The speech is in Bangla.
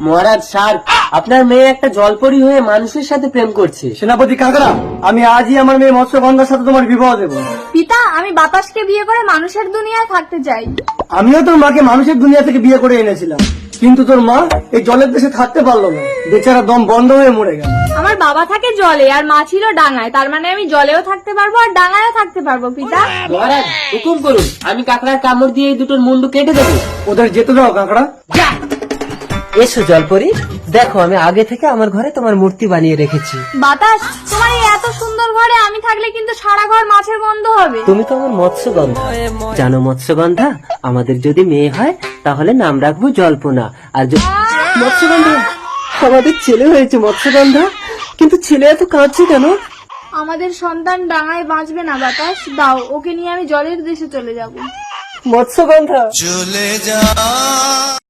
মহারাজ স্যার, আপনার মেয়ে একটা জলপরি হয়ে মানুষের সাথে প্রেম করছে। সেনাপতি কাকড়া, আমি আজই আমার মেয়ে মৎস্যগন্ধার সাথে তোমার বিবাহ দেবো। পিতা, আমি বাতাসকে বিয়ে করে মানুষের দুনিয়ায় থাকতে চাই। আমিও তোর মাকে মানুষের দুনিয়া থেকে বিয়ে করে এনেছিলাম, কিন্তু তোর মা এই জলের দেশে থাকতে পারলো না, বেচারা দম বন্ধ হয়ে মরে গেল। আমার বাবা থাকে জলে আর মা ছিল ডাঙায়, তার মানে আমি জলেও থাকতে পারবো আর ডাঙায়ও থাকতে পারবো। পিতা, মহারাজ হুকুম করুন, আমি কাকড়ার কামড় দিয়ে এই দুটোর মুন্ডু কেটে দেবো। ওদের যেতে দাও কাকড়া। এসো জলপরি, দেখো আমি আগে থেকে আমার ঘরে তোমার মূর্তি বানিয়ে রেখেছি। বাতাস, তোমার এই এত সুন্দর ঘরে আমি থাকলে কিন্তু সারা ঘর মাছের গন্ধ হবে। তুমি তো আমার মৎস্যগন্ধা, জানো মৎস্যগন্ধা, আমাদের যদি মেয়ে হয় তাহলে নাম রাখবো জল্পনা। আর মৎস্যগন্ধা, আমাদের ছেলে হয়েছে মৎস্যগন্ধা, কিন্তু ছেলে এত কাঁদছে কেন? আমাদের সন্তান ডাঙায় বাঁচবে না বাতাস, দাও ওকে নিয়ে আমি জলের দেশে চলে যাব। মৎস্যগন্ধা চলে যা।